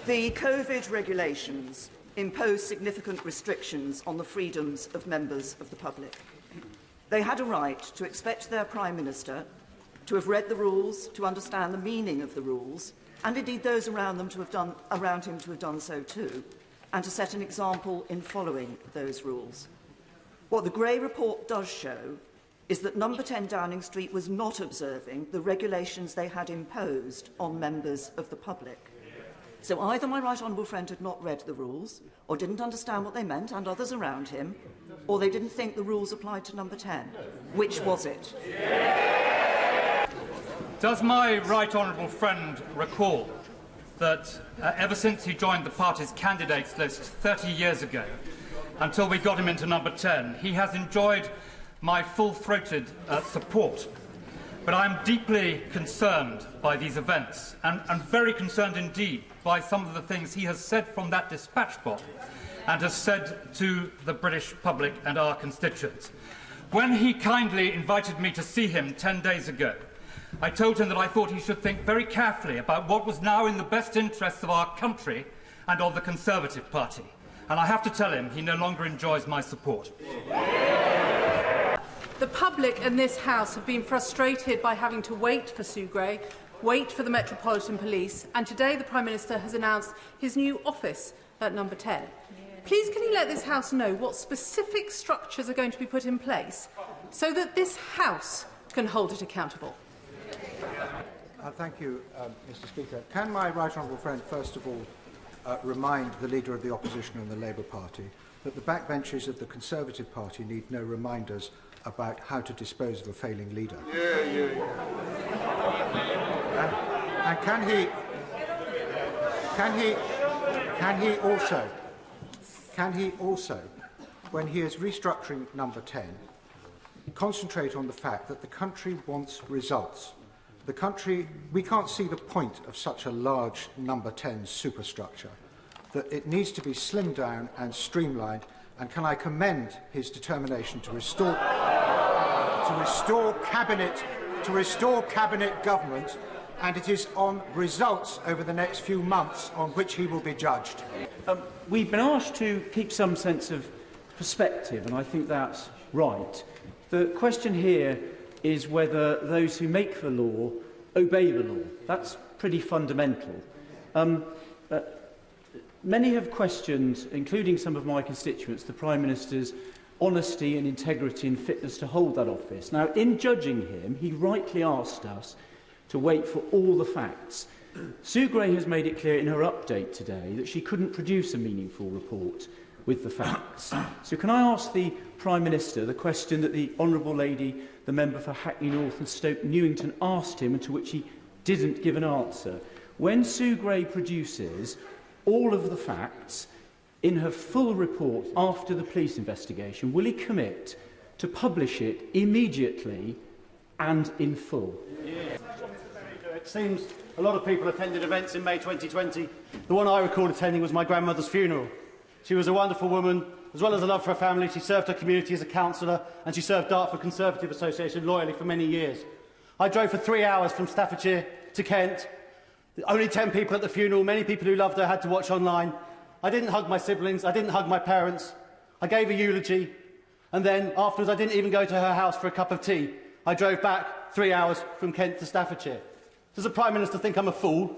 The COVID regulations impose significant restrictions on the freedoms of members of the public. They had a right to expect their Prime Minister to have read the rules, to understand the meaning of the rules, and indeed those around him to have done so too, and to set an example in following those rules. What the Gray report does show is that Number 10 Downing Street was not observing the regulations they had imposed on members of the public. So either my right honourable friend had not read the rules, or didn't understand what they meant, and others around him, or they didn't think the rules applied to Number 10. Which was it? Does my right honourable friend recall that ever since he joined the party's candidates list 30 years ago, until we got him into Number 10, he has enjoyed my full-throated support? But I am deeply concerned by these events, and very concerned indeed by some of the things he has said from that dispatch box and has said to the British public and our constituents. When he kindly invited me to see him 10 days ago, I told him that I thought he should think very carefully about what was now in the best interests of our country and of the Conservative Party. And I have to tell him he no longer enjoys my support. The public and this House have been frustrated by having to wait for Sue Gray, wait for the Metropolitan Police, and today the Prime Minister has announced his new office at Number 10. Please can you let this House know what specific structures are going to be put in place so that this House can hold it accountable? Thank you, Mr. Speaker. Can my right honourable friend first of all remind the Leader of the Opposition and the Labour Party that the backbenchers of the Conservative Party need no reminders about how to dispose of a failing leader? And can he also, when he is restructuring Number 10, concentrate on the fact that the country wants results? We can't see the point of such a large Number 10 superstructure, that it needs to be slimmed down and streamlined. And can I commend his determination to restore cabinet government, and it is on results over the next few months on which he will be judged. We've been asked to keep some sense of perspective, and I think that's right. The question here is whether those who make the law obey the law. That's pretty fundamental. Many have questioned, including some of my constituents, the Prime Minister's honesty and integrity and fitness to hold that office. Now, in judging him, he rightly asked us to wait for all the facts. Sue Gray has made it clear in her update today that she couldn't produce a meaningful report with the facts. So can I ask the Prime Minister the question that the Honourable Lady, the member for Hackney North and Stoke Newington, asked him and to which he didn't give an answer? When Sue Gray produces all of the facts in her full report after the police investigation, will he commit to publish it immediately and in full? It seems a lot of people attended events in May 2020. The one I recall attending was my grandmother's funeral. She was a wonderful woman. As well as a love for her family, she served her community as a councillor, and she served Dartford Conservative Association loyally for many years. I drove for 3 hours from Staffordshire to Kent. Only 10 people at the funeral. Many people who loved her had to watch online. I didn't hug my siblings. I didn't hug my parents. I gave a eulogy. And then, afterwards, I didn't even go to her house for a cup of tea. I drove back 3 hours from Kent to Staffordshire. Does the Prime Minister think I'm a fool?